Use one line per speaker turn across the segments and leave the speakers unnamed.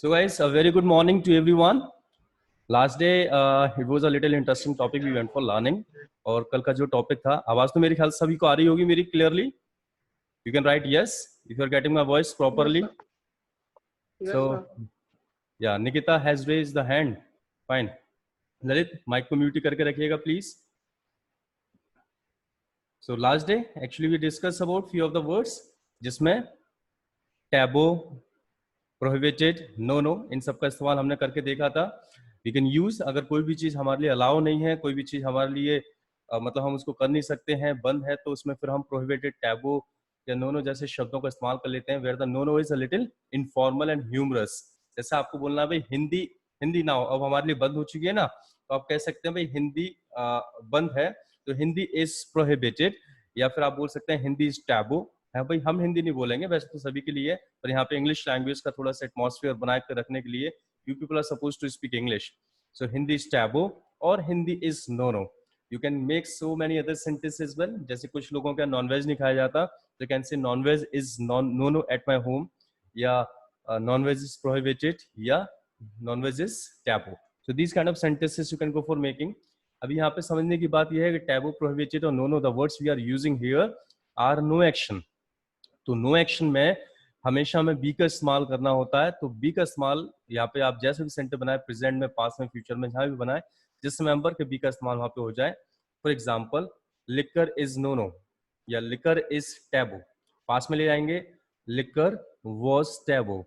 So guys, a very good morning to everyone. Last day it was a little interesting topic we went for learning. और कल का जो topic था, आवाज तो मेरे ख्याल सभी को आ रही होगी मेरी clearly. You can write yes if you are getting my voice properly.
Yes,
So
sir.
yeah, Nikita has raised the hand. Fine. Lalit mic को म्यूट करके रखिएगा please. So last day actually we discussed about few of the words जिसमें taboo, prohibited, no, इन सब का इस्तेमाल हमने करके देखा था. वी कैन यूज, अगर कोई भी चीज हमारे लिए अलाउ नहीं है, कोई भी चीज हमारे लिए मतलब हम उसको कर नहीं सकते हैं, बंद है, तो उसमें फिर हम प्रोहिबिटेड, टैबू या नो जैसे शब्दों का इस्तेमाल कर लेते हैं. Where the no is a little informal and humorous. जैसे आपको बोलना है भाई हिंदी, हिंदी ना हो, अब हमारे लिए बंद हो चुकी है ना, तो आप कह सकते हैं भाई हिंदी बंद है, तो हिंदी इज प्रोहिबिटेड. या फिर आप बोल सकते हैं हिंदी इज टैबू है. भाई हम हिंदी नहीं बोलेंगे, वैसे तो सभी के लिए, पर यहाँ पे इंग्लिश लैंग्वेज का थोड़ा सा एटमॉस्फेयर बना कर रखने के लिए you people are suppose to speak English. So Hindi is taboo और Hindi is no. You can make so many other sentences as well. जैसे कुछ लोगों का नॉनवेज नहीं खाया जाता, तो can say nonveg is no at my home, या नॉनवेज इज प्रोहिबिटेड, या nonveg is taboo. So these kind of sentences you can go for making. अभी यहाँ पे समझने की बात यह है कि टैबू, प्रोहिबिटेड और no, the words we are using here are no action. तो नो एक्शन में हमेशा हमें बी का इस्तेमाल करना होता है. तो बी का इस्तेमाल यहाँ पे आप जैसे भी सेंटेंस बनाए, प्रेजेंट में, पास में, फ्यूचर में, जहां भी बनाए, जिस मेंबर के बी का इस्तेमाल वहां पे हो जाए. For example, liquor is no या लिकर इज टैबू. पास में ले जाएंगे, लिकर वॉज टैबू.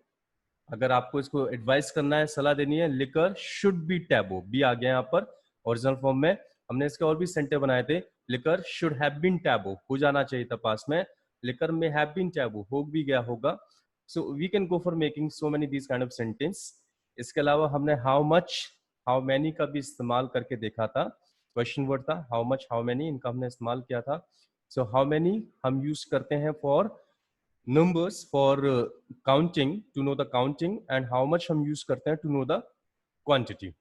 अगर आपको इसको एडवाइस करना है, सलाह देनी है, liquor should be taboo. B आ गया यहाँ पर ओरिजिनल फॉर्म में. हमने इसके और भी सेंटेंस बनाए थे. Liquor should have been taboo, हो जाना चाहिए था पास में. लिकर में हैव बीन टैबू, हो भी गया होगा. So we can go for making so many these kind of sentence. इसके अलावा हमने हाउ मच, हाउ मैनी का भी इस्तेमाल करके देखा था. क्वेश्चन वर्ड था हाउ मच, हाउ मैनी, इनका हमने इस्तेमाल किया था. सो हाउ मैनी हम यूज करते हैं for numbers, for counting, to know the counting, and how much हम use करते हैं to know the quantity.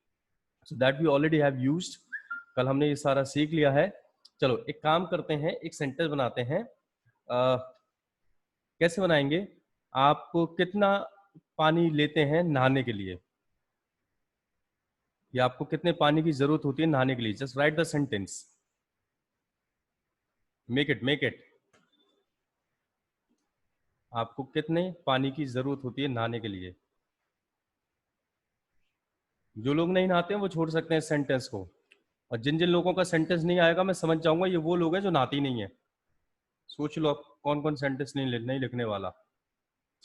So that we already have used. कल हमने ये सारा सीख लिया है. चलो एक काम करते हैं, एक सेंटेंस बनाते हैं. कैसे बनाएंगे? आप कितना पानी लेते हैं नहाने के लिए, या आपको कितने पानी की जरूरत होती है नहाने के लिए? Just right the sentence, make it. आपको कितने पानी की जरूरत होती है नहाने के लिए? जो लोग नहीं नहाते हैं वो छोड़ सकते हैं सेंटेंस को, और जिन जिन लोगों का सेंटेंस नहीं आएगा मैं समझ जाऊंगा ये वो लोग हैं जो नहाते ही नहीं है. सोच लो आप कौन कौन सेंटेंस नहीं लिखने वाला.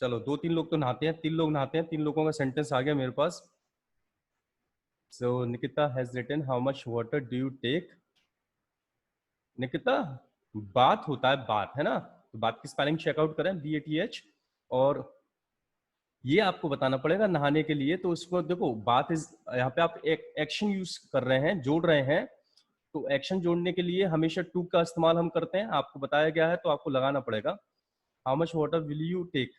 चलो 2-3 लोग तो नहाते हैं, 3 लोग नहाते हैं, 3 लोगों का सेंटेंस आ गया मेरे पास. So Nikita has written how much water do you take. Nikita, बात होता है, बात है ना, तो बात की स्पेलिंग चेकआउट करें, BATH. और ये आपको बताना पड़ेगा नहाने के लिए. तो उसको देखो, बात इज, यहाँ पे आप एक एक्शन यूज कर रहे हैं, जोड़ रहे हैं. तो एक्शन जोड़ने के लिए हमेशा टू का इस्तेमाल हम करते हैं. आपको बताया गया है तो आपको लगाना पड़ेगा. How much water will you take.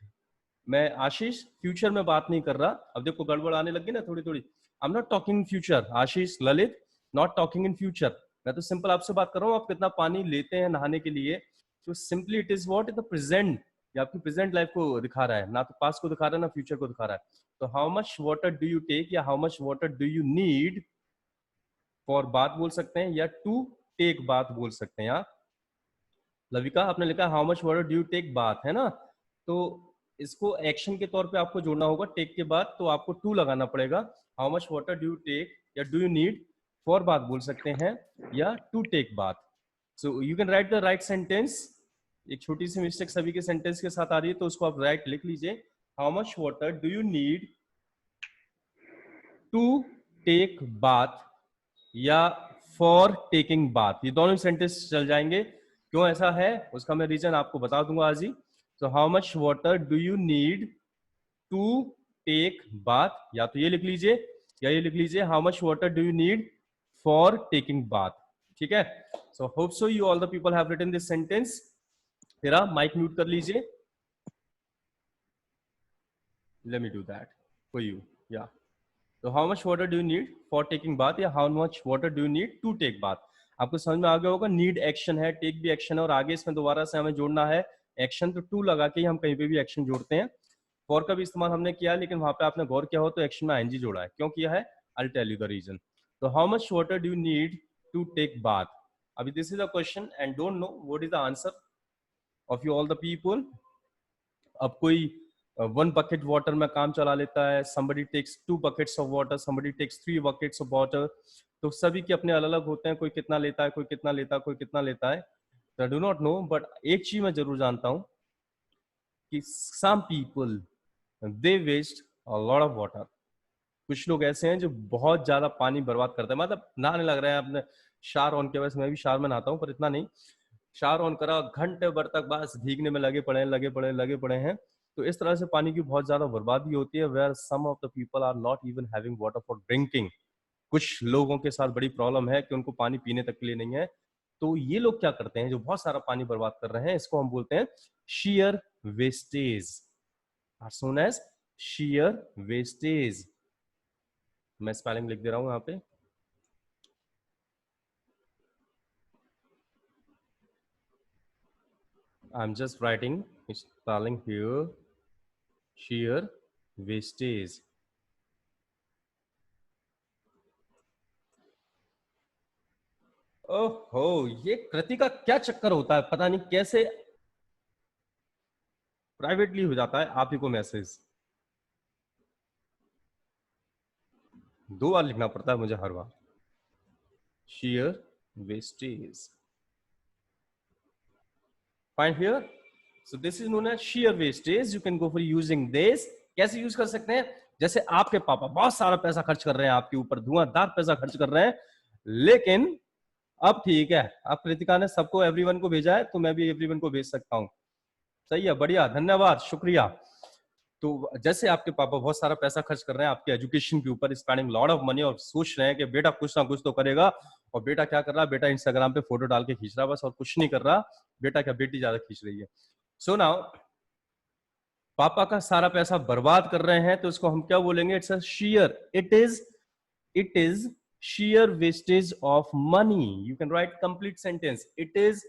मैं आशीष फ्यूचर में बात नहीं कर रहा. अब देखो गड़बड़ आने लगी ना थोड़ी थोड़ी. I am not talking in future. Ashish, Lalit, not talking in future. मैं तो सिंपल आपसे बात कर रहा हूँ, आप कितना पानी लेते हैं नहाने के लिए. तो simply it is what, the present, या आपकी प्रेजेंट लाइफ को दिखा रहा है, ना तो पास्ट को दिखा रहा है ना फ्यूचर को दिखा रहा है. तो how much water do you take या how much water do you need for बात बोल सकते हैं, या टू टेक बात बोल सकते हैं आप. लविका, आपने लिखा how much water do you take bath, है ना. तो इसको एक्शन के तौर पे आपको जोड़ना होगा टेक के बाद, तो आपको टू लगाना पड़ेगा. How much water do you take या डू यू नीड फॉर बात बोल सकते हैं, या to take bath. So you can write the right sentence. एक छोटी सी मिस्टेक सभी के सेंटेंस के साथ आ रही है, तो उसको आप राइट लिख लीजिए. How much water do you need to take bath, या फॉर टेकिंग बाथ. ये दोनों सेंटेंस चल जाएंगे. क्यों ऐसा है उसका मैं रीजन आपको बता दूंगा आज ही. So how much water do you need to take bath, या तो ये लिख लीजिए या ये लिख लीजिए, how much water do you need for taking bath. ठीक है. So hope so you all the people have written this sentence. फिर आप माइक म्यूट कर लीजिए. Let me do that for you. या तो how much water do you need for taking bath, या how much water do you need to take bath. आपको समझ में आ गया होगा. नीड एक्शन है, टेक भी एक्शन है, और आगे इसमें दोबारा से हमें जोड़ना है एक्शन. तो टू लगा के ही हम कहीं पे भी एक्शन जोड़ते हैं. फॉर का भी इस्तेमाल हमने किया है, लेकिन वहां पे आपने गौर किया हो तो एक्शन में आईएनजी जोड़ा है। क्यों किया है? I tell you the reason. तो how much water do you need to take bath? अभी this is a question and don't know what is the answer of you all the people. अब कोई 1 bucket water में काम चला लेता है, somebody takes 2 buckets of water, somebody takes 3 buckets of water, तो सभी के अपने अलग अलग होते हैं, कोई कितना लेता है, कोई कितना लेता है, कोई कितना लेता है। तो I do not know, but एक चीज मैं जरूर जानता हूं कि some people they waste a lot of water। कुछ लोग ऐसे हैं जो बहुत ज्यादा पानी बर्बाद करते हैं, मतलब नहाने लग रहे हैं अपने शावर ऑन के, वैसे मैं भी शावर में नहाता हूँ पर इतना नहीं, शावर ऑन करा घंटे भर तक बस भीगने में लगे पड़े हैं। तो इस तरह से पानी की बहुत ज्यादा बर्बादी होती है, where some of the people are not even having water for drinking. कुछ लोगों के साथ बड़ी प्रॉब्लम है कि उनको पानी पीने तक के लिए नहीं है। तो ये लोग क्या करते हैं जो बहुत सारा पानी बर्बाद कर रहे हैं, इसको हम बोलते हैं sheer वेस्टेज, आर सोन एज sheer वेस्टेज। मैं स्पेलिंग लिख दे रहा हूं यहाँ पे। I'm just writing spelling here, sheer wastage। ओहो, ये कृति का क्या चक्कर होता है, पता नहीं कैसे प्राइवेटली हो जाता है आप ही को मैसेज। 2 बार लिखना पड़ता है मुझे हर बार। sheer wastage, find here, so this is known as sheer wastage। you can go for using this। कैसे यूज कर सकते हैं? जैसे आपके पापा बहुत सारा पैसा खर्च कर रहे हैं आपके ऊपर, धुआंधार पैसा खर्च कर रहे हैं, लेकिन अब ठीक है, अब कृतिका ने सबको एवरीवन को भेजा है तो मैं भी एवरीवन को भेज सकता हूं। सही है, बढ़िया, धन्यवाद, शुक्रिया। तो जैसे आपके पापा बहुत सारा पैसा खर्च कर रहे हैं आपके एजुकेशन के ऊपर, स्पेंडिंग लॉट ऑफ मनी, और सोच रहे हैं कि बेटा कुछ ना कुछ तो करेगा, और बेटा क्या कर रहा है? बेटा इंस्टाग्राम पे फोटो डाल के खींच रहा है बस, और कुछ नहीं कर रहा। बेटा क्या, बेटी ज्यादा खींच रही है। सो नाउ पापा का सारा पैसा बर्बाद कर रहे हैं तो इसको हम क्या बोलेंगे? It's a sheer, it is sheer wastage of money। you can write complete sentence, it is,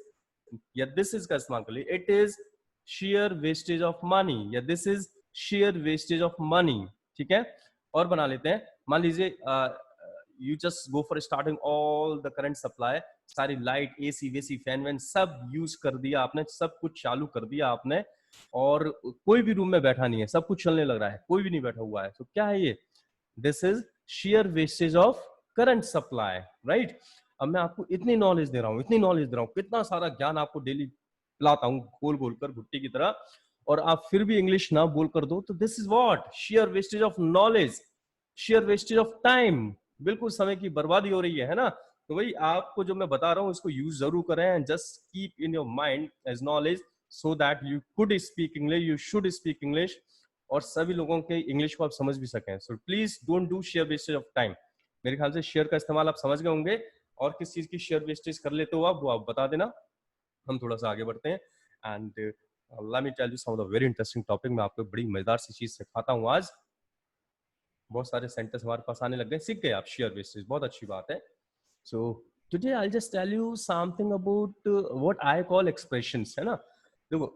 या this is का इस्तेमाल कर लीजिए, it is sheer wastage of money, या this is sheer wastage of money। ठीक है, और बना लेते हैं। मान लीजिए you just go for starting all the current supply, सारी लाइट, एसी वेसी, फैन वैन सब यूज कर दिया आपने, सब कुछ चालू कर दिया आपने, और कोई भी रूम में बैठा नहीं है, सब कुछ चलने लग रहा है, कोई भी नहीं बैठा हुआ है। तो क्या है ये? This is sheer wastage of current supply, right? अब मैं आपको इतनी नॉलेज दे रहा हूँ, इतनी नॉलेज दे रहा हूँ, कितना सारा ज्ञान आपको डेली पिलाता हूँ गोल गोल कर भुट्टी की तरह, और आप फिर भी इंग्लिश ना बोल कर दो, तो this is what? sheer wastage of knowledge, sheer wastage of time। बिल्कुल समय की बर्बादी हो रही है ना? तो वही आपको जो मैं बता रहा हूँ इसको यूज जरूर करें, and just keep in your mind as knowledge, so that you could speak English, you should speak English, और सभी लोगों के इंग्लिश को आप समझ भी सकें। So please don't do share wastage of time. मेरे ख्याल से शेयर का इस्तेमाल आप समझ गए होंगे, और किस चीज की शेयर वेस्टेज कर लेते हो आप, वो आप बता देना। हम थोड़ा सा आगे बढ़ते हैं, and let me tell you some of the very interesting topic. मैं आपको बड़ी मजेदार सी चीज सिखाता हूँ आज। बहुत सारे सेंटेंस हमारे पास आने लग गए, सीख गए आप शेयर वेस्टेज, बहुत अच्छी बात है। So today I just tell you something about what I call expressions, है ना? देखो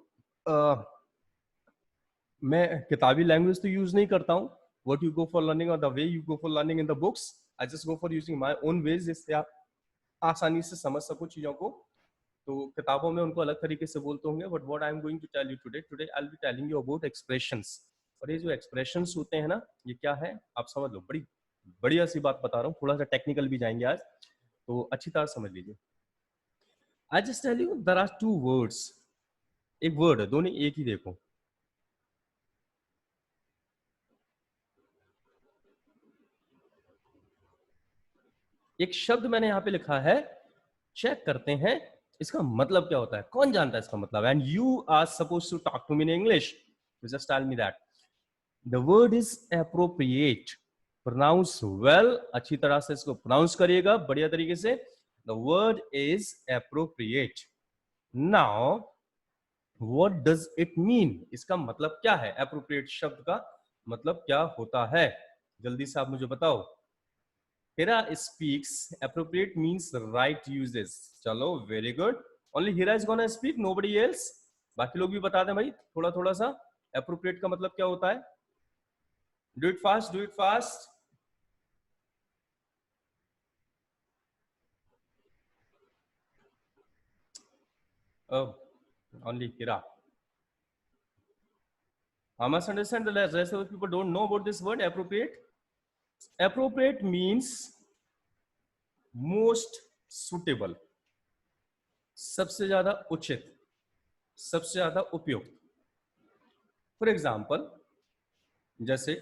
मैं किताबी लैंग्वेज तो यूज नहीं करता हूँ, what you go for learning और the way you go for learning in the books, I just go for using my own ways, जिससे आप आसानी से समझ सको चीजों को। तो किताबों में उनको अलग तरीके से बोलते होंगे, but what I am going to tell you today I will be telling you about expressions. और ये जो एक्सप्रेशंस होते हैं ना, ये क्या है आप समझ लो, बड़ी बढ़िया सी बात बता रहा हूँ, थोड़ा सा टेक्निकल भी जाएंगे आज, तो अच्छी तरह समझ लीजिए। I just tell you there are 2 words, एक वर्ड है, दोनों एक ही, देखो एक शब्द मैंने यहाँ पे लिखा है, चेक करते हैं इसका मतलब क्या होता है, कौन जानता है इसका मतलब? And you are suppose to talk to me in English, just tell me that the word is appropriate, pronounce well, अच्छी तरह से इसको प्रोनाउंस करिएगा बढ़िया तरीके से। The word is appropriate. Now what does it mean? इसका मतलब क्या है? एप्रोप्रिएट शब्द का मतलब क्या होता है? जल्दी से आप मुझे बताओ। Hira speaks, appropriate means right uses। चलो very good, only Hira is gonna speak, nobody else. बाकी लोग भी बता दें भाई थोड़ा थोड़ा सा। एप्रोप्रिएट का मतलब क्या होता है? Do it fast, do it fast. Only Kira. I must understand the rest of the people don't know about this word appropriate. Appropriate means most suitable, सबसे ज्यादा उचित, सबसे ज्यादा उपयुक्त. फॉर एग्जाम्पल, जैसे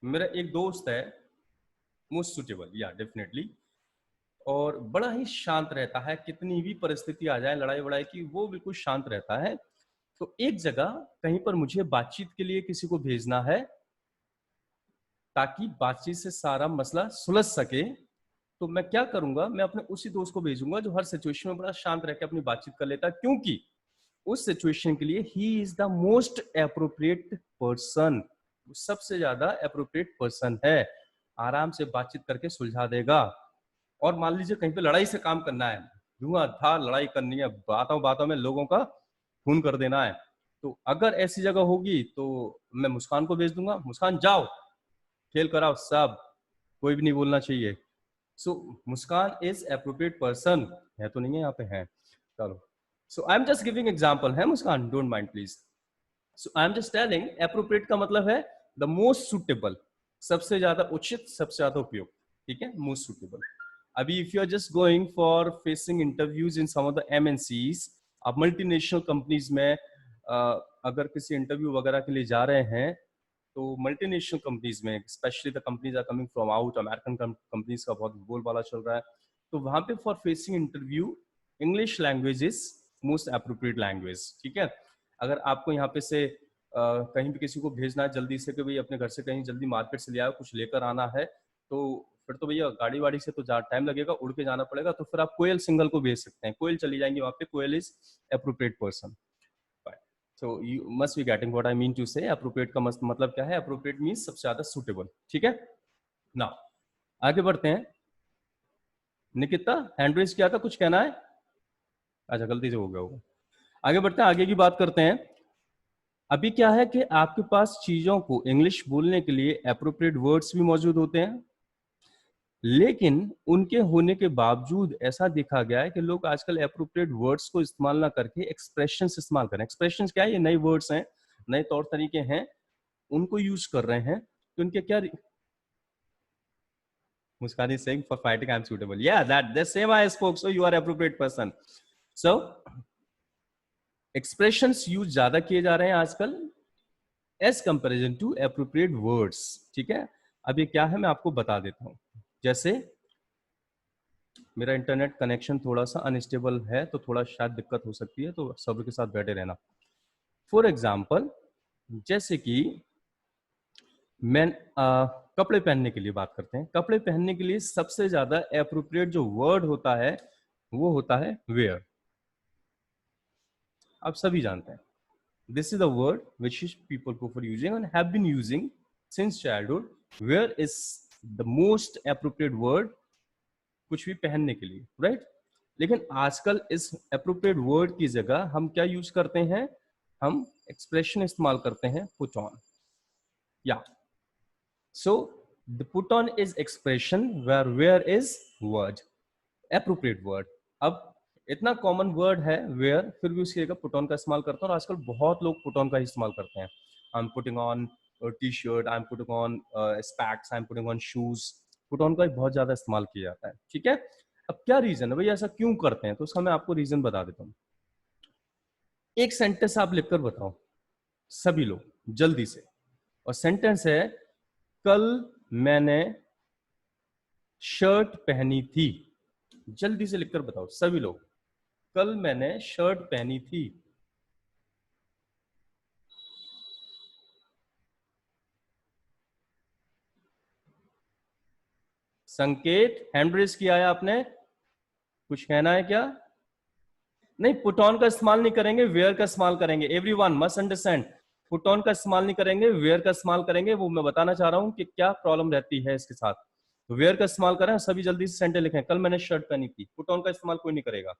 मेरा एक दोस्त है, मोस्ट सुटेबल, या डेफिनेटली, और बड़ा ही शांत रहता है, कितनी भी परिस्थिति आ जाए लड़ाई वड़ाई की, वो बिल्कुल शांत रहता है. तो एक जगह कहीं पर मुझे बातचीत के लिए किसी को भेजना है ताकि बातचीत से सारा मसला सुलझ सके, तो मैं क्या करूंगा, मैं अपने उसी दोस्त को भेजूंगा जो हर सिचुएशन में बड़ा शांत रह के अपनी बातचीत कर लेता है, क्योंकि उस सिचुएशन के लिए he is the most appropriate person, सबसे ज्यादा एप्रोप्रिएट पर्सन है, आराम से बातचीत करके सुलझा देगा. और मान लीजिए कहीं पे लड़ाई से काम करना है, धुआंधार लड़ाई करनी है, बातों बातों में लोगों का खून कर देना है, तो अगर ऐसी जगह होगी तो मैं मुस्कान को भेज दूंगा, मुस्कान जाओ खेल कराओ सब, कोई भी नहीं बोलना चाहिए. So Muskan is appropriate person है, तो नहीं है यहाँ पे, है. चलो, so I am just giving example है Muskan, don't mind please. So I am just telling appropriate का मतलब है द मोस्ट सुटेबल, सबसे ज्यादा उचित, सबसे ज्यादा उपयुक्त. ठीक है, मोस्ट सुटेबल. अभी if you are just going for facing interviews in some of the MNCs, आप मल्टीनेशनल कंपनीज में अगर किसी इंटरव्यू वगैरह के लिए जा रहे हैं, तो मल्टीनेशनल कंपनीज में, specially the companies are coming from out, American companies का बहुत बोलबाला चल रहा है, तो वहां पे for facing interview English language is most appropriate language. ठीक है, अगर आपको यहाँ पे से कहीं भी किसी को भेजना है जल्दी से कि भाई अपने घर से कहीं जल्दी मार्केट से ले आओ, कुछ लेकर आना है, तो फिर तो भैया गाड़ी वाड़ी से तो टाइम लगेगा, उड़ के जाना पड़ेगा, तो फिर आप कोयल सिंगल को भेज सकते हैं, कोयल चली जाएंगे वहां पे, Koyal is appropriate person. So you must be getting what I mean to say. Appropriate का मतलब क्या है? Appropriate means सबसे ज्यादा suitable. ठीक है? Now आगे बढ़ते हैं. निकिता हैंड रेज किया था, कुछ कहना है? अच्छा, गलती से हो गया होगा. आगे बढ़ते हैं, आगे की बात करते हैं. अभी क्या है कि आपके पास चीजों को इंग्लिश बोलने के लिए एप्रोप्रिएट वर्ड्स भी मौजूद होते हैं, लेकिन उनके होने के बावजूद ऐसा देखा गया है कि लोग आजकल एप्रोप्रिएट वर्ड्स को इस्तेमाल ना करके एक्सप्रेशंस इस्तेमाल करें. एक्सप्रेशंस क्या है? ये नए वर्ड्स हैं, नए तौर तरीके हैं, उनको यूज कर रहे हैं. तो इनके क्या, Muskan is saying for fighting I'm suitable. Yeah, that the same I spoke. So you are appropriate person. So expressions use ज्यादा किए जा रहे हैं आजकल as comparison to appropriate words. ठीक है, अब ये क्या है मैं आपको बता देता हूं. जैसे मेरा इंटरनेट कनेक्शन थोड़ा सा अनस्टेबल है, तो थोड़ा शायद दिक्कत हो सकती है, तो सब्र के साथ बैठे रहना. फॉर एग्जाम्पल, जैसे कि मैं कपड़े पहनने के लिए बात करते हैं. कपड़े पहनने के लिए सबसे ज्यादा एप्रोप्रिएट जो वर्ड होता है वो होता है वेयर. आप सभी जानते हैं, this is the word which is people go for using and have been using since childhood. Where is the most appropriate word कुछ भी पहनने के लिए, राइट? लेकिन आजकल इस एप्रोप्रिएट वर्ड की जगह हम क्या यूज करते हैं? हम एक्सप्रेशन इस्तेमाल करते हैं, पुट ऑन. या so the put on is expression where where is word, appropriate word. अब इतना कॉमन वर्ड है वेयर, फिर भी उसकी जगह पुट ऑन का इस्तेमाल करते हैं, और आजकल बहुत लोग पुट ऑन का इस्तेमाल करते हैं. I am putting on T shirt, I am putting on specs, I am putting on shoes. Put on का बहुत ज्यादा इस्तेमाल किया जाता है. ठीक है, अब क्या रीजन है भाई, ऐसा क्यों करते हैं? तो उसका मैं आपको रीजन बता देता हूँ. एक सेंटेंस आप लिखकर बताओ सभी लोग जल्दी से, और सेंटेंस है कल मैंने शर्ट पहनी थी. जल्दी से लिखकर बताओ सभी लोग, कल मैंने शर्ट पहनी थी. संकेत हैंड रेज किया है आपने, कुछ कहना है क्या? नहीं, पुट ऑन का इस्तेमाल नहीं करेंगे, वेयर का इस्तेमाल करेंगे. Everyone must understand, put on का इस्तेमाल नहीं करेंगे, वेयर का इस्तेमाल करेंगे. वो मैं बताना चाह रहा हूं कि क्या प्रॉब्लम रहती है इसके साथ. तो वेयर का इस्तेमाल करें, सभी जल्दी से सेंटेंस लिखें, कल मैंने शर्ट पहनी थी. पुट ऑन का इस्तेमाल कोई नहीं करेगा.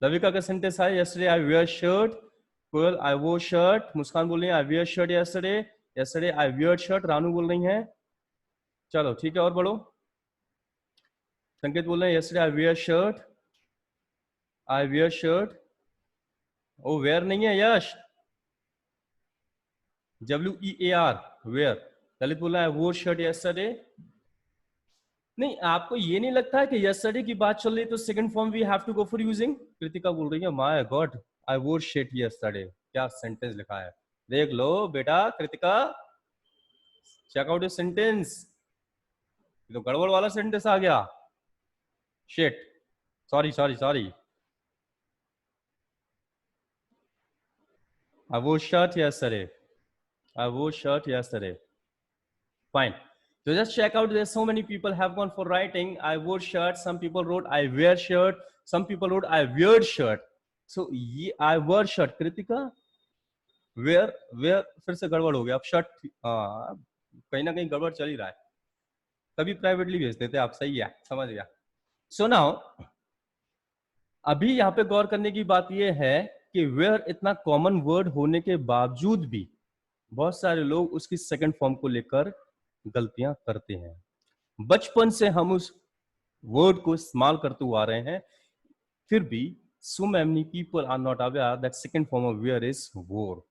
लविका का सेंटेंस है yesterday I wear shirt, Koyal I wore shirt, Muskan बोल रही है I wear shirt yesterday, yesterday I wear shirt, Ranu बोल रही है। चलो ठीक है और बढ़ो। संकेत बोल रहे हैं yesterday I wear shirt, I wear shirt. ओ वेयर नहीं है यश, WEAR वेयर। ललित बोल रहा है वोर शर्ट यस्टरडे। नहीं आपको ये नहीं लगता है कि यस्टरडे की बात चल रही तो second form we have to go for using. Kritika बोल रही है माय गॉड आई वोर शिट यस्टरडे। क्या सेंटेंस लिखा है देख लो बेटा Kritika, check out this sentence. तो गड़बड़ वाला सेंटेंस आ गया, shit, sorry sorry sorry. I wore shirt yesterday. I wore shirt yesterday. Fine. So just check out. There's so many people have gone for writing. I wore shirt. Some people wrote I wear shirt. Some people wrote I wear shirt. So I wear shirt. Kritika, wear फिर से गड़बड़ हो गया। अब shirt कहीं ना कहीं गड़बड़ चल ही रहा है। तभी प्राइवेटली भेज देते आप, सही है, समझ गया। सो नाउ अभी यहाँ पे गौर करने की बात यह है कि वेयर इतना कॉमन वर्ड होने के बावजूद भी बहुत सारे लोग उसकी सेकंड फॉर्म को लेकर गलतियां करते हैं। बचपन से हम उस वर्ड को इस्तेमाल करते हुए आ रहे हैं, फिर भी so many people are not aware that second form of wear is wore.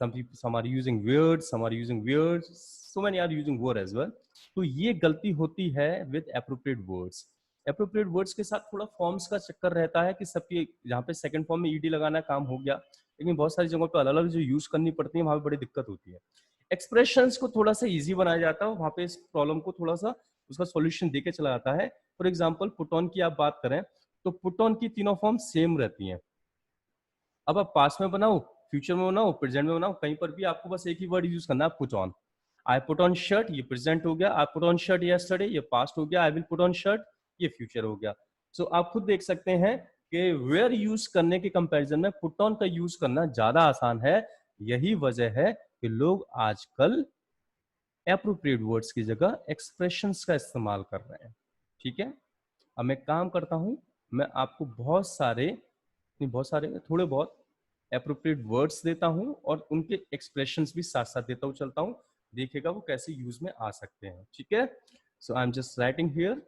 Some are using weird, some are using weird, so many are using wore as well. तो ये गलती होती है with appropriate words. appropriate words के साथ थोड़ा forms का चक्कर रहता है कि सबकी जहाँ पे सेकंड फॉर्म में ईडी लगाना काम हो गया, लेकिन बहुत सारी जगहों पे अलग अलग जो यूज करनी पड़ती है वहां पे बड़ी दिक्कत होती है। एक्सप्रेशंस को थोड़ा सा इजी बनाया जाता है, वहां पे इस प्रॉब्लम को थोड़ा सा उसका सॉल्यूशन देके चला जाता है। फॉर एग्जांपल पुट ऑन की आप बात करें तो पुट ऑन की तीनों फॉर्म सेम रहती हैं। अब आप पास्ट में बनाओ, फ्यूचर में बनाओ, प्रेजेंट में बनाओ, कहीं पर भी आपको बस एक ही वर्ड यूज करना है, put on. I put on shirt, ये प्रेजेंट हो गया। I put on shirt yesterday, ये पास्ट हो गया। I will put on shirt, ये फ्यूचर हो गया। सो आप खुद देख सकते हैं कि वेयर यूज करने के कंपैरिजन में पुट ऑन का यूज करना ज्यादा आसान है। यही वजह है कि लोग आजकल एप्रोप्रिएट वर्ड्स की जगह एक्सप्रेशंस का इस्तेमाल कर रहे हैं। ठीक है, अब मैं काम करता हूं, मैं आपको थोड़े बहुत एप्रोप्रिएट वर्ड्स देता हूं और उनके एक्सप्रेशंस भी साथ साथ देता हूं चलता हूं, देखिएगा वो कैसे यूज में आ सकते हैं। ठीक है, so I am just writing here.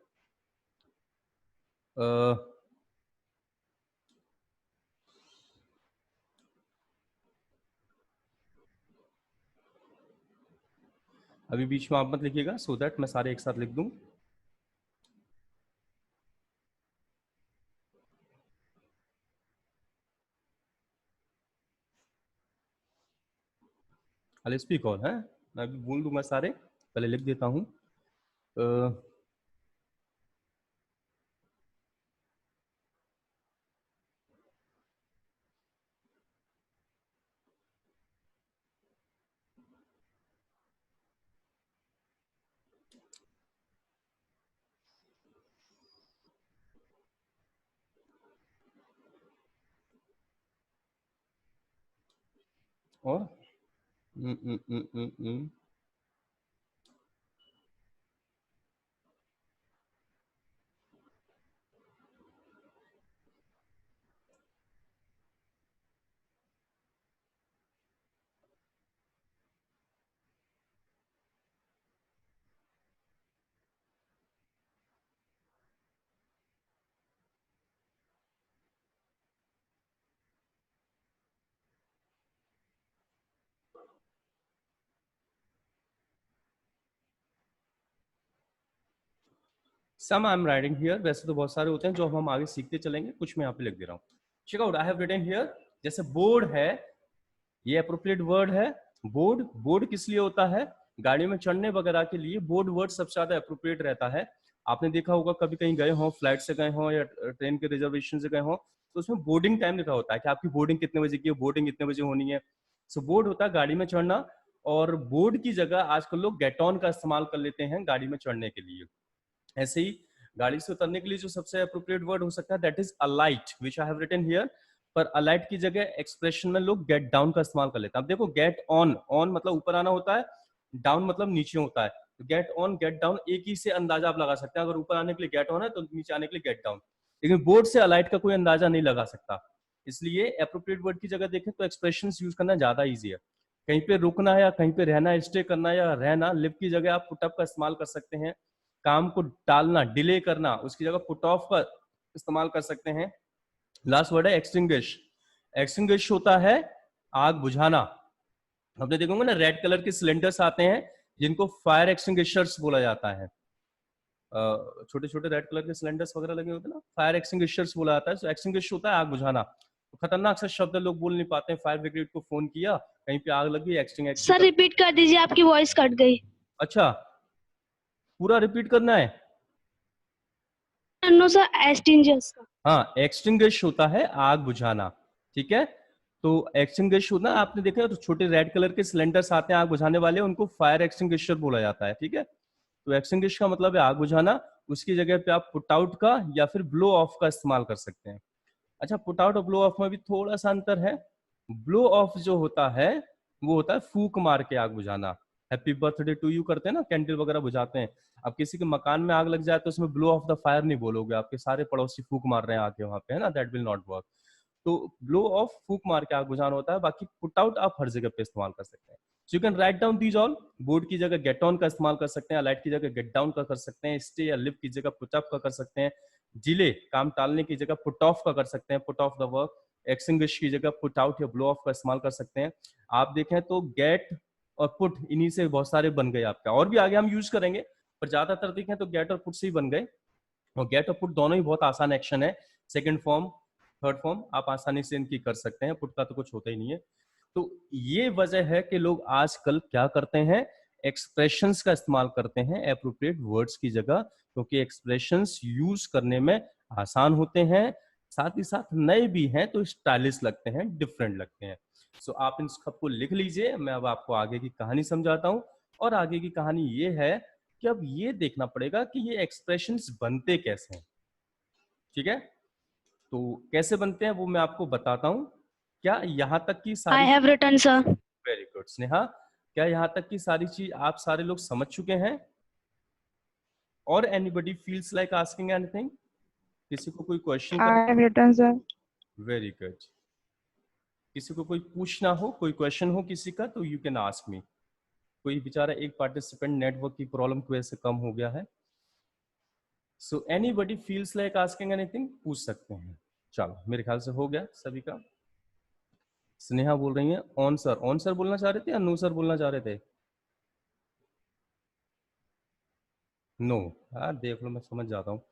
अभी बीच में आप मत लिखिएगा सो दैट मैं सारे एक साथ लिख दूं। I'll speak all है, मैं अभी बोल दूंगा सारे, पहले लिख देता हूं। और सम आई एम राइटिंग हियर, वैसे तो बहुत सारे होते हैं जो हम आगे सीखते चलेंगे, कुछ मैं यहाँ पे लिख दे रहा हूँ। Check out, I have written here. जैसे बोर्ड है, ये अप्रोप्रिएट वर्ड है। बोर्ड, बोर्ड किस लिए होता है? गाड़ी में चढ़ने वगैरह के लिए बोर्ड वर्ड सबसे ज्यादा अप्रोप्रिएट रहता है। आपने देखा होगा कभी कहीं गए हो, फ्लाइट से गए हो या ट्रेन के रिजर्वेशन से गए हो, तो उसमें बोर्डिंग टाइम लिखा होता है कि आपकी बोर्डिंग कितने बजे की है, बोर्डिंग कितने बजे होनी है। सो बोर्ड होता है गाड़ी में चढ़ना, और बोर्ड की जगह आजकल लोग गेट ऑन का इस्तेमाल कर लेते हैं गाड़ी में चढ़ने के लिए। ऐसे ही गाड़ी से उतरने के लिए जो सबसे अप्रोप्रिएट वर्ड हो सकता है that is alight, which I have written here. पर अलाइट की जगह एक्सप्रेशन में लोग गेट डाउन का इस्तेमाल कर लेते हैं। अब देखो गेट ऑन, ऑन मतलब ऊपर आना होता है, डाउन मतलब नीचे होता है। तो गेट ऑन गेट डाउन एक ही से अंदाजा आप लगा सकते हैं। अगर ऊपर आने के लिए गेट ऑन है तो नीचे आने के लिए गेट डाउन। लेकिन बोर्ड से अलाइट का कोई अंदाजा नहीं लगा सकता, इसलिए एप्रोप्रिएट वर्ड की जगह देखें तो एक्सप्रेशंस यूज करना ज्यादा इजी है। कहीं पे रुकना है या कहीं पे रहना, स्टे करना या रहना, लिव की जगह आप पुट अप का इस्तेमाल कर सकते हैं। काम को टालना, डिले करना, उसकी जगह पुट ऑफ का इस्तेमाल कर सकते हैं। लास्ट वर्ड है एक्सटिंग्विश। एक्सटिंग्विश होता है आग बुझाना। आपने देखोगे ना रेड कलर के सिलेंडर्स आते हैं जिनको फायर एक्सटिंग्विशर्स बोला जाता है। छोटे छोटे रेड कलर के सिलेंडर्स वगैरह लगे होते हैं ना, फायर एक्सटिंग्विशर्स बोला जाता है। तो एक्सटिंग्विश होता है आग बुझाना। तो खतरनाक सा शब्द लोग बोल नहीं पाते हैं। फायर ब्रिगेड को फोन किया, कहीं पे आग लगी, एक्सटिंग्विश।
सर रिपीट कर दीजिए, आपकी वॉइस कट गई।
अच्छा, पूरा रिपीट करना है?
नो सर, एक्सटिंग्विश का।
हाँ, एक्सटिंग्विश होता है आग बुझाना, ठीक है। तो एक्सटिंग्विश होना, आपने देखा तो छोटे रेड कलर के सिलेंडर्स आते हैं आग बुझाने वाले, उनको फायर एक्सटिंग्विशर बोला जाता है, ठीक है। तो एक्सटिंग्विश का मतलब है आग बुझाना। उसकी जगह पे आप पुट आउट का या फिर ब्लो ऑफ का इस्तेमाल कर सकते हैं। अच्छा, पुट आउट और ब्लो ऑफ में भी थोड़ा सा अंतर है। ब्लो ऑफ जो होता है वो होता है फूक मार के आग बुझाना। हैप्पी बर्थडे टू यू करते हैं ना, कैंडल वगैरह बुझाते हैं। अब किसी के मकान में आग लग जाए तो उसमें ब्लो ऑफ द फायर नहीं बोलोगे, आपके सारे पड़ोसी फूक मार रहे हैं आके वहां पे, है ना, दैट विल नॉट वर्क। तो ब्लो ऑफ फूक मार के आग बुझाना होता है। बाकी पुट आउट आप हर जगह पे इस्तेमाल कर सकते हैं। सो you can write down these all. Board की जगह गेट ऑन का इस्तेमाल कर सकते हैं, लाइट की जगह गेट डाउन का कर सकते हैं, स्टे या लिव की जगह पुट अप का कर सकते हैं, डिले काम टालने की जगह पुट ऑफ का कर सकते हैं, put off the work. Extinguish की जगह पुट आउट या ब्लो ऑफ का इस्तेमाल कर सकते हैं। आप देखें तो गेट और पुट, इन्हीं से बहुत सारे बन गए आपका, और भी आगे हम यूज करेंगे, पर ज्यादातर देखें तो गेट और पुट से ही बन गए। और गेट और पुट दोनों ही बहुत आसान एक्शन है। सेकंड फॉर्म, थर्ड फॉर्म आप आसानी से इनकी कर सकते हैं, पुट का तो कुछ होता ही नहीं है। तो ये वजह है कि लोग आजकल क्या करते हैं, एक्सप्रेशंस का इस्तेमाल करते हैं एप्रोप्रिएट वर्ड्स की जगह, क्योंकि एक्सप्रेशंस यूज करने में आसान होते हैं, साथ ही साथ नए भी हैं तो स्टाइलिश लगते हैं, डिफरेंट लगते हैं। सो आप इन सबको लिख लीजिए, मैं अब आपको आगे की कहानी समझाता हूं। और आगे की कहानी ये है कि अब ये देखना पड़ेगा कि ये एक्सप्रेशंस बनते कैसे हैं, ठीक है। तो कैसे बनते हैं वो मैं आपको बताता हूं। क्या यहाँ तक की
I
sorry,
have written sir.
Very good Sneha, क्या यहाँ तक की सारी चीज आप सारे लोग समझ चुके हैं? और anybody feels like asking anything? किसी को कोई क्वेश्चन कर?
I have written, sir.
Very good. किसी को कोई पूछना हो, कोई क्वेश्चन हो किसी का, तो यू कैन आस्क मी। कोई बेचारा एक पार्टिसिपेंट नेटवर्क की प्रॉब्लम की वजह से कम हो गया है। So anybody feels like asking anything, पूछ सकते हैं। चलो, मेरे ख्याल से हो गया सभी का। स्नेहा बोल रही है ऑन सर। ऑन सर बोलना चाह रहे थे या नो सर बोलना चाह रहे थे? नो। हाँ, देख लो, मैं समझ जाता हूँ।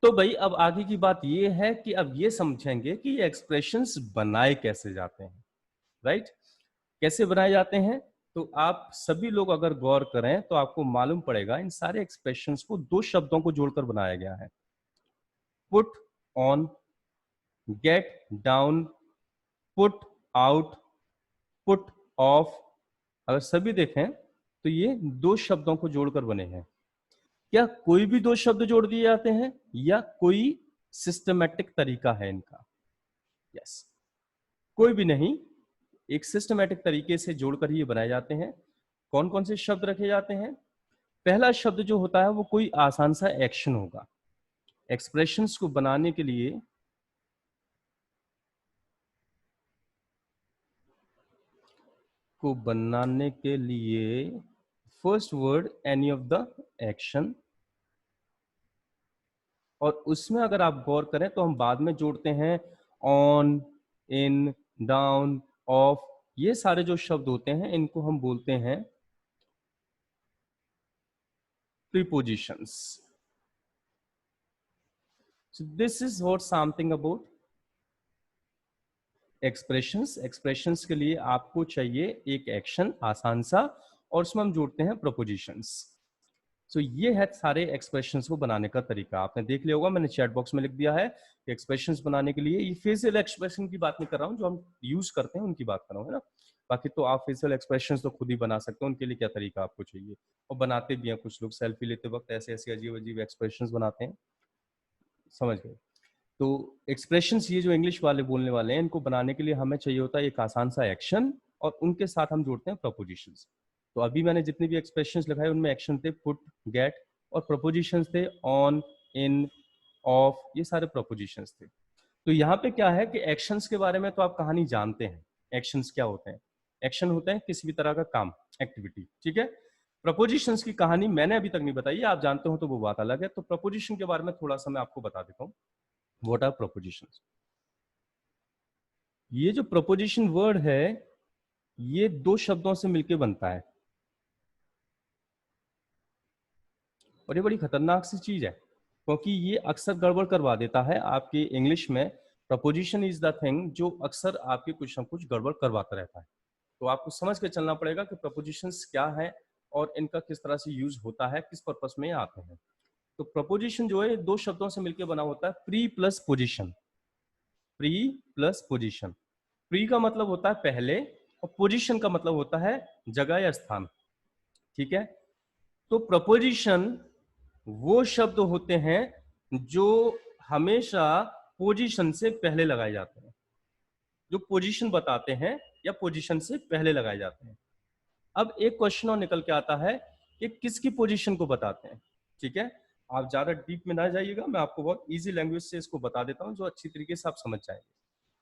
तो भाई अब आगे की बात ये है कि अब ये समझेंगे कि ये एक्सप्रेशंस बनाए कैसे जाते हैं, राइट। कैसे बनाए जाते हैं? तो आप सभी लोग अगर गौर करें तो आपको मालूम पड़ेगा इन सारे एक्सप्रेशंस को दो शब्दों को जोड़कर बनाया गया है। Put on, get down, put out, put off. अगर सभी देखें तो ये दो शब्दों को जोड़कर बने हैं। क्या कोई भी दो शब्द जोड़ दिए जाते हैं या कोई सिस्टमैटिक तरीका है इनका? यस, कोई भी नहीं, एक सिस्टमैटिक तरीके से जोड़कर ये बनाए जाते हैं। कौन कौन से शब्द रखे जाते हैं? पहला शब्द जो होता है वो कोई आसान सा एक्शन होगा। एक्सप्रेशंस को बनाने के लिए first word any of the action, और उसमें अगर आप गौर करें तो हम बाद में जोड़ते हैं ऑन, इन, डाउन, ऑफ। ये सारे जो शब्द होते हैं इनको हम बोलते हैं prepositions. So this is what something about expressions। expressions के लिए आपको चाहिए एक एक्शन आसान सा, और उसमें हम जोड़ते हैं प्रपोजिशंस। सो ये है सारे एक्सप्रेशंस को बनाने का तरीका। आपने देख लिया होगा, मैंने चैट बॉक्स में लिख दिया है कि एक्सप्रेशंस बनाने के लिए, ये फेशियल एक्सप्रेशन की बात नहीं कर रहा हूँ, जो हम यूज करते हैं उनकी बात कर रहा हूँ, है ना। बाकी तो आप फेशियल एक्सप्रेशंस तो खुद ही बना सकते हो, उनके लिए क्या तरीका आपको चाहिए। और बनाते भी हैं कुछ लोग, सेल्फी लेते वक्त ऐसे ऐसे अजीब अजीब एक्सप्रेशंस बनाते हैं, समझ गए। तो एक्सप्रेशंस ये जो इंग्लिश वाले बोलने वाले हैं, इनको बनाने के लिए हमें चाहिए होता है एक आसान सा एक्शन, और उनके साथ हम जोड़ते हैं प्रपोजिशंस। तो अभी मैंने जितने भी एक्सप्रेशंस लिखाए उनमें एक्शन थे पुट, गेट, और प्रपोजिशंस थे ऑन, इन, ऑफ, ये सारे प्रपोजिशंस थे। तो यहाँ पे क्या है कि एक्शंस के बारे में तो आप कहानी जानते हैं। एक्शंस क्या होते हैं? एक्शन होते हैं किसी भी तरह का काम, एक्टिविटी, ठीक है। प्रपोजिशंस की कहानी मैंने अभी तक नहीं बताई, आप जानते हो तो वो बात अलग है। तो प्रपोजिशन के बारे में थोड़ा सा मैं आपको बता देता हूँ। What are prepositions? ये जो प्रपोजिशन वर्ड है ये दो शब्दों से मिलकर बनता है और ये बड़ी खतरनाक सी चीज है क्योंकि ये अक्सर गड़बड़ करवा देता है आपके इंग्लिश में। प्रपोजिशन इज द थिंग जो अक्सर आपके कुछ ना कुछ गड़बड़ करवाता रहता है। तो आपको समझ के चलना पड़ेगा कि प्रपोजिशंस क्या है और इनका किस तरह से यूज होता है, किस पर्पस में आते हैं। तो प्रपोजिशन जो है दो शब्दों से मिलकर बना होता है, pre plus position. Pre plus position. Pre का मतलब होता है पहले और पोजिशन का मतलब होता है जगह या स्थान, ठीक है। तो प्रपोजिशन वो शब्द होते हैं जो हमेशा पोजीशन से पहले लगाए जाते हैं, जो पोजीशन बताते हैं या पोजीशन से पहले लगाए जाते हैं। अब एक क्वेश्चन और निकल के आता है कि किसकी पोजीशन को बताते हैं, ठीक है। आप ज्यादा डीप में ना जाइएगा, मैं आपको बहुत इजी लैंग्वेज से इसको बता देता हूं जो अच्छी तरीके से आप समझ जाएंगे।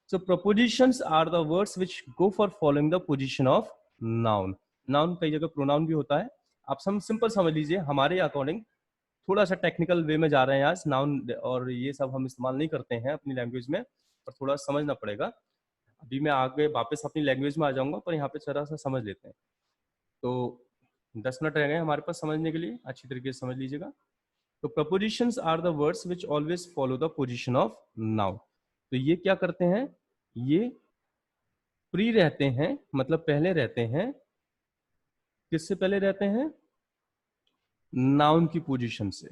So prepositions are the words which go for following the position of noun. Noun कई जगह प्रोनाउन भी होता है। आप सिंपल समझ लीजिए, हमारे अकॉर्डिंग थोड़ा सा टेक्निकल वे में जा रहे हैं आज। नाउन और ये सब हम इस्तेमाल नहीं करते हैं अपनी लैंग्वेज में, और थोड़ा समझना पड़ेगा। अभी मैं आगे वापस अपनी लैंग्वेज में आ जाऊंगा, पर यहाँ पे थोड़ा सा समझ लेते हैं। तो 10 मिनट रह गए हमारे पास समझने के लिए, अच्छी तरीके से समझ लीजिएगा। तो prepositions are the words which always follow the position of noun. तो ये क्या करते हैं? ये प्री रहते हैं, मतलब पहले रहते हैं। किससे पहले रहते हैं? नाउन की पोजीशन से।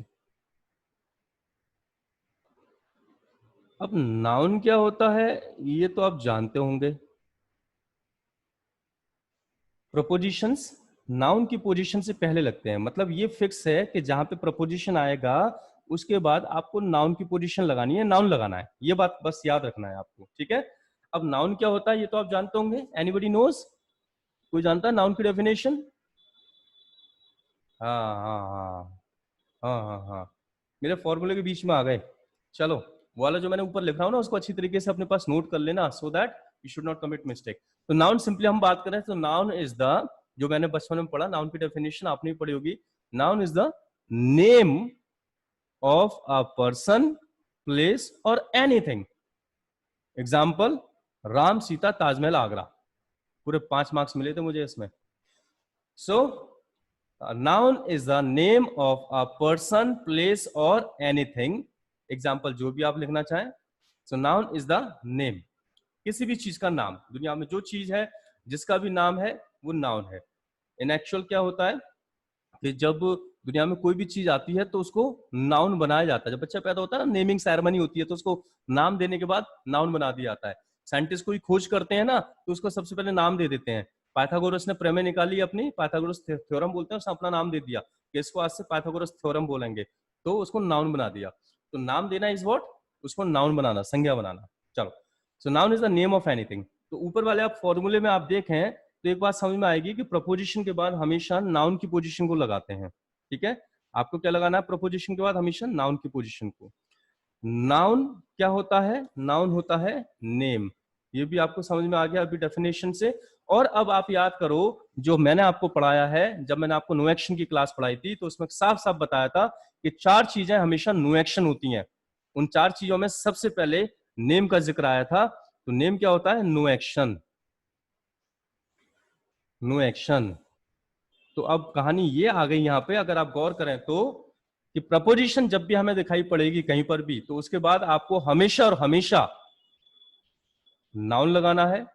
अब नाउन क्या होता है ये तो आप जानते होंगे। प्रपोजिशंस नाउन की पोजीशन से पहले लगते हैं, मतलब ये फिक्स है कि जहां पे प्रपोजिशन आएगा उसके बाद आपको नाउन की पोजीशन लगानी है, नाउन लगाना है। ये बात बस याद रखना है आपको, ठीक है। अब नाउन क्या होता है ये तो आप जानते होंगे। Anybody knows? कोई जानता है नाउन की डेफिनेशन? हाँ हाँ हाँ हाँ हाँ हाँ, मेरे फॉर्मूले के बीच में आ गए। चलो, वो वाला जो मैंने ऊपर लिख रहा हूँ ना उसको अच्छी तरीके से अपने पास नोट कर लेना, सो that you should not commit mistake. तो नाउन सिंपली हम बात करें तो नाउन इज द, जो मैंने बचपन में पढ़ा, नाउन की डेफिनेशन आपने भी पढ़ी होगी। Noun is the name of a person, place और एनीथिंग। एग्जाम्पल, राम सीता ताजमहल आगरा। पूरे 5 मार्क्स मिले थे मुझे इसमें। So noun is the name of a person, place और एनीथिंग। एग्जाम्पल जो भी आप लिखना चाहें। So noun is the name, किसी भी चीज का नाम। दुनिया में जो चीज है जिसका भी नाम है वो नाउन है। इन एक्चुअल क्या होता है कि जब दुनिया में कोई भी चीज आती है तो उसको नाउन बनाया जाता है। जब बच्चा पैदा होता है ना, नेमिंग सेरेमनी होती है, तो उसको नाम देने के बाद नाउन बना दिया जाता है। साइंटिस्ट कोई खोज करते हैं ना तो उसको सबसे पहले नाम दे देते हैं। पाइथागोरस ने प्रमेय निकाली अपनी, पाइथागोरस थ्योरम बोलते हैं, उसने अपना नाम दे दिया कि इसको आज से पाइथागोरस थ्योरम बोलेंगे, तो उसको नाउन बना दिया। तो नाम देना इज व्हाट, उसको नाउन बनाना, संज्ञा बनाना। चलो, so noun is the name of anything. तो ऊपर वाले आप फॉर्मूले में आप देखें तो एक बात समझ में आएगी कि प्रपोजिशन के बाद हमेशा नाउन की पोजीशन को लगाते हैं, ठीक है। आपको क्या लगाना है प्रपोजिशन के बाद? हमेशा नाउन की पोजीशन को। नाउन क्या होता है? नाउन होता है नेम। ये भी आपको समझ में आ गया अभी डेफिनेशन से। और अब आप याद करो जो मैंने आपको पढ़ाया है, जब मैंने आपको नो एक्शन की क्लास पढ़ाई थी तो उसमें साफ साफ बताया था कि 4 चीजें हमेशा नो एक्शन होती हैं। उन 4 चीजों में सबसे पहले नेम का जिक्र आया था। तो नेम क्या होता है? No action. No action. तो अब कहानी ये आ गई यहां पे, अगर आप गौर करें तो, कि प्रपोजिशन जब भी हमें दिखाई पड़ेगी कहीं पर भी तो उसके बाद आपको हमेशा और हमेशा नाउन लगाना है।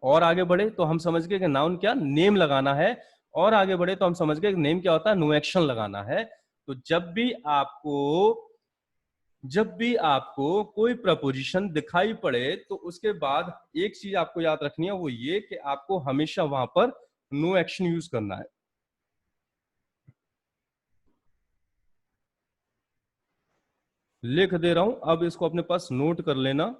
और आगे बढ़े तो हम समझ गए कि नाउन क्या, नेम लगाना है। और आगे बढ़े तो हम समझ गए कि नेम क्या होता है, नो एक्शन लगाना है। तो जब भी आपको कोई प्रपोजिशन दिखाई पड़े तो उसके बाद एक चीज आपको याद रखनी है, वो ये कि आपको हमेशा वहां पर नो एक्शन यूज करना है। लिख दे रहा हूं, अब इसको अपने पास नोट कर लेना।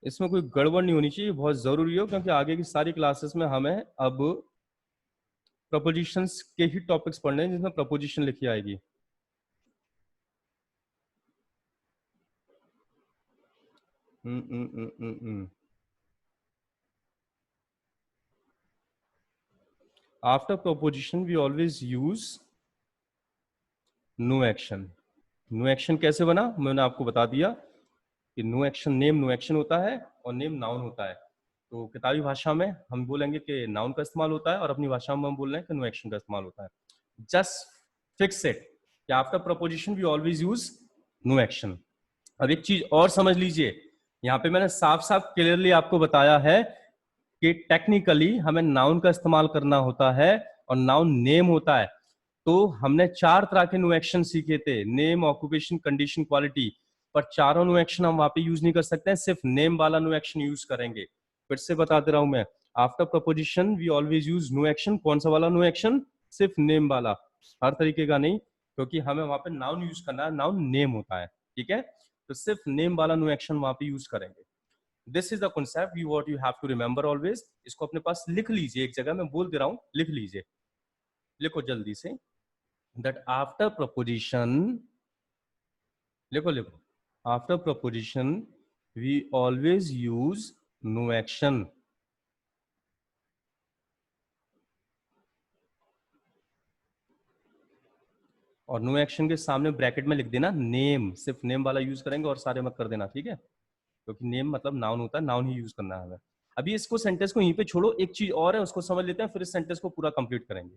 इसमें कोई गड़बड़ नहीं होनी चाहिए, बहुत जरूरी हो, क्योंकि आगे की सारी क्लासेस में हमें अब प्रपोजिशंस के ही टॉपिक्स पढ़ने हैं जिसमें प्रपोजिशन लिखी आएगी। After preposition we always use no action. No action कैसे बना, मैंने आपको बता दिया कि no action, name no action होता है और नेम नाउन होता है। तो किताबी भाषा में हम बोलेंगे कि नाउन का इस्तेमाल होता है और अपनी भाषा में हम बोल रहे हैं कि नो एक्शन का इस्तेमाल होता है। जस्ट फिक्स इट कि after preposition we always use no action. अब एक चीज और समझ लीजिए, यहाँ पे मैंने साफ साफ क्लियरली आपको बताया है कि टेक्निकली हमें नाउन का इस्तेमाल करना होता है और नाउन नेम होता है। तो हमने 4 तरह के नो एक्शन सीखे थे, नेम, ऑक्यूपेशन, कंडीशन, क्वालिटी, पर चारों नो एक्शन हम वहां पे यूज नहीं कर सकते हैं, सिर्फ नेम वाला नो एक्शन यूज करेंगे। फिर से बता दे रहा हूं मैं, after preposition we always use no action. कौन सा वाला नो एक्शन? सिर्फ नेम वाला, हर तरीके का नहीं, क्योंकि हमें वहां पे नाउन यूज करना है, नाउन नेम होता है, ठीक है। तो सिर्फ नेम वाला नो एक्शन वहां पे यूज करेंगे। This is the concept you what you have to remember always. इसको अपने पास लिख लीजिए, एक जगह मैं बोल दे रहा हूं, लिख लीजिए, लिखो जल्दी से। दैट आफ्टर प्रपोजिशन, लिखो लिखो, after preposition we always use no action. और नो एक्शन के सामने ब्रैकेट में लिख देना नेम, सिर्फ नेम वाला यूज करेंगे और सारे मत कर देना, ठीक है, क्योंकि नेम मतलब नाउन होता है, नाउन ही यूज करना है हमें। अभी इसको सेंटेंस को यहीं पे छोड़ो, एक चीज और है उसको समझ लेते हैं, फिर इस सेंटेंस को पूरा कंप्लीट करेंगे।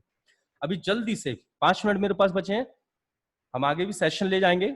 अभी जल्दी से 5 मिनट मेरे पास बचे हैं, हम आगे भी सेशन ले जाएंगे।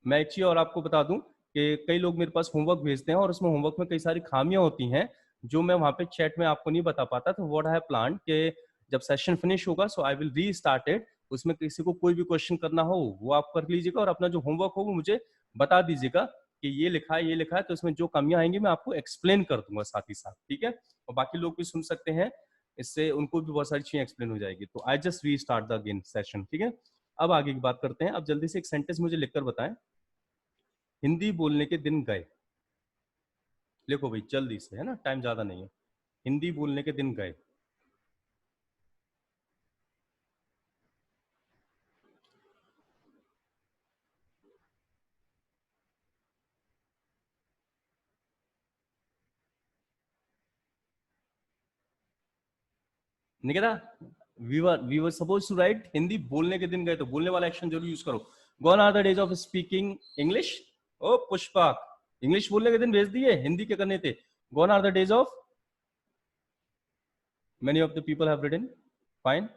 मैं एक चीज और आपको बता दूं कि कई लोग मेरे पास होमवर्क भेजते हैं और उसमें होमवर्क में कई सारी खामियां होती हैं जो मैं वहां पे चैट में आपको नहीं बता पाता। तो व्हाट आई हैव प्लान्ड कि जब सेशन फिनिश होगा सो आई विल री स्टार्ट इट, उसमें किसी को कोई भी क्वेश्चन करना हो वो आप कर लीजिएगा और अपना जो होमवर्क हो वो मुझे बता दीजिएगा कि ये लिखा है, ये लिखा है, तो इसमें जो कमियां आएंगी मैं आपको एक्सप्लेन कर दूंगा साथ ही साथ, ठीक है। और बाकी लोग भी सुन सकते हैं, इससे उनको भी बहुत सारी चीजें एक्सप्लेन हो जाएगी। तो आई जस्ट री स्टार्ट द अगेन सेशन, ठीक है। अब आगे की बात करते हैं। अब जल्दी से एक सेंटेंस मुझे लिखकर बताएं, हिंदी बोलने के दिन गए। लिखो भाई जल्दी से, है ना, टाइम ज्यादा नहीं है। हिंदी बोलने के दिन गए। Nikita, we were suppose to write Hindi बोलने के दिन गए, तो बोलने वाला एक्शन जरूर यूज करो। Gone are the days of speaking English. ओ पुष्पा, इंग्लिश बोलने के दिन भेज दिए, हिंदी के करने थे। Gone are the days of, many of the people have written, fine.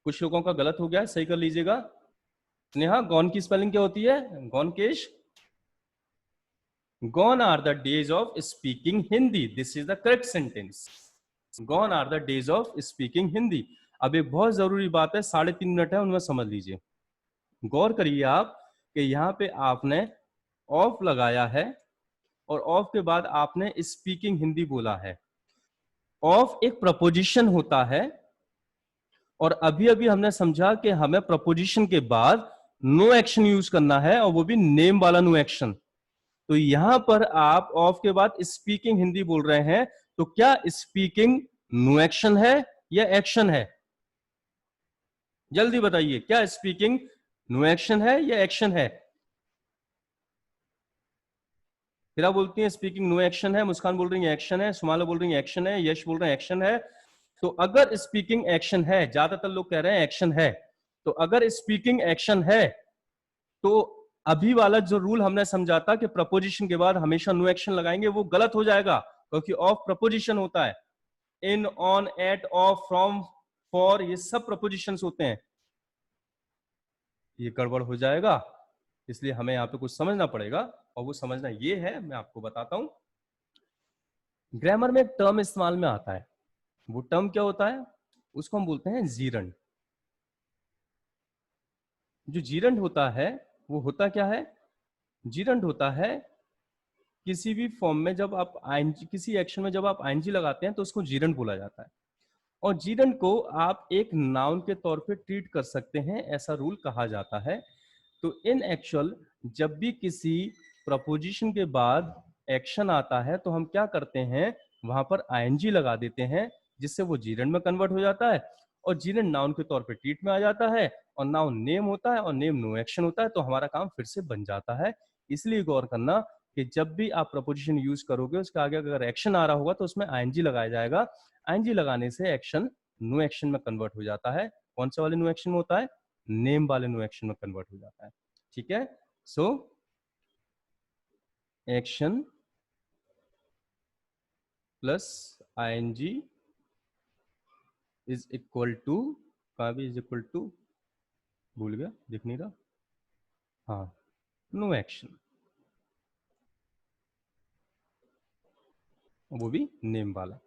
कुछ लोगों का गलत हो गया, सही कर लीजिएगा। स्नेहा, गॉन की स्पेलिंग क्या होती है? Gone case, gone are the days of speaking Hindi, this is the correct sentence. Gone are the days of speaking Hindi. अब एक बहुत जरूरी बात है, 3.5 मिनट है, उनमें समझ लीजिए, गौर करिए आप कि यहां पे आपने ऑफ लगाया है और ऑफ के बाद आपने स्पीकिंग हिंदी बोला है। ऑफ एक प्रपोजिशन होता है और अभी अभी हमने समझा कि हमें प्रपोजिशन के बाद नो एक्शन यूज करना है और वो भी नेम वाला नो एक्शन। तो यहां पर आप ऑफ के बाद स्पीकिंग हिंदी बोल रहे हैं, तो क्या स्पीकिंग नो एक्शन है या एक्शन है? जल्दी बताइए, क्या स्पीकिंग नो एक्शन है या एक्शन है? फिर बोलती है स्पीकिंग नो एक्शन है, मुस्कान बोल रही है एक्शन है, सुमाला बोल रही है एक्शन है, यश बोल रहे हैं एक्शन है। तो अगर स्पीकिंग एक्शन है, ज्यादातर लोग कह रहे हैं एक्शन है, तो अगर स्पीकिंग एक्शन है तो अभी वाला जो रूल हमने समझा था कि प्रपोजिशन के बाद हमेशा नो एक्शन लगाएंगे, वो गलत हो जाएगा, क्योंकि ऑफ प्रपोजिशन होता है। In, on, at, of, from, for, ये सब प्रपोजिशंस होते हैं, ये गड़बड़ हो जाएगा। इसलिए हमें यहाँ पे कुछ समझना पड़ेगा और वो समझना ये है, मैं आपको बताता हूं। ग्रामर में एक टर्म इस्तेमाल में आता है, वो टर्म क्या होता है? उसको हम बोलते हैं जीरंड। जो जीरंड होता है वो होता क्या है? जीरंड होता है किसी भी फॉर्म में जब आप आईएनजी, किसी एक्शन में जब आप आईएनजी लगाते हैं तो उसको जीरंड बोला जाता है। और जीरंड को आप एक नाउन के तौर पे ट्रीट कर सकते हैं, ऐसा रूल कहा जाता है। तो इन एक्चुअल जब भी किसी प्रपोजिशन के बाद एक्शन आता है तो हम क्या करते हैं, वहां पर आईएनजी लगा देते हैं, जिससे वो जीरंड में कन्वर्ट हो जाता है और जीरंड नाउन के तौर पे ट्रीट में आ जाता है और नाउन नेम होता है और नेम नो एक्शन होता है, तो हमारा काम फिर से बन जाता है। इसलिए गौर करना, कि जब भी आप प्रपोजिशन यूज करोगे उसके आगे अगर एक्शन आ रहा होगा तो उसमें आईएनजी लगाया जाएगा। आईएनजी लगाने से एक्शन नो एक्शन में कन्वर्ट हो जाता है। कौन से वाले नो एक्शन में होता है? नेम वाले नो एक्शन में कन्वर्ट हो जाता है। ठीक है, so action plus ING is equal to, कहां भी इज इक्वल टू, भूल गया, दिख नहीं रहा, हाँ, नो एक्शन, वो भी नेम वाला।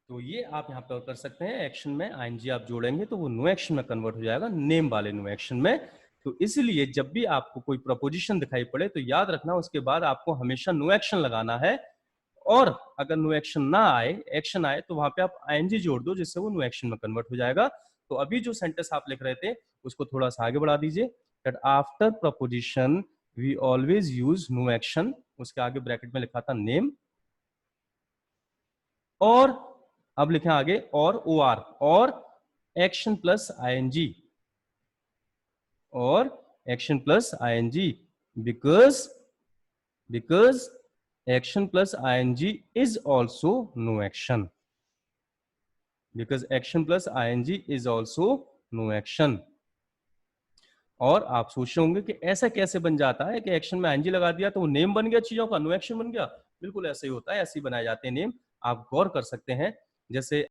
तो ये आप यहाँ पे कर सकते हैं, एक्शन में आईएनजी आप जोड़ेंगे तो वो नो एक्शन में कन्वर्ट हो जाएगा, नेम वाले नो एक्शन में। तो इसलिए जब भी आपको कोई प्रपोजिशन दिखाई पड़े तो याद रखना उसके बाद आपको हमेशा नो एक्शन लगाना है, और अगर नो एक्शन ना आए, एक्शन आए, तो वहां पे आप आईएनजी जोड़ दो जिससे वो नो एक्शन में कन्वर्ट हो जाएगा। तो अभी जो सेंटेंस आप लिख रहे थे उसको थोड़ा सा आगे बढ़ा दीजिए, that after preposition we always use no action, उसके आगे ब्रैकेट में लिखा था नेम, और अब लिखें आगे और ओ आर, और एक्शन प्लस आईएनजी, और action plus ING, because action plus ING is also no action, because action plus ING is also no action. और आप सोच रहे होंगे कि ऐसा कैसे बन जाता है कि एक्शन में आईएनजी लगा दिया तो वो नेम बन गया चीजों का, नो एक्शन बन गया। बिल्कुल ऐसे ही होता है, ऐसे ही बनाए जाते हैं नेम। आप गौर कर सकते हैं, जैसे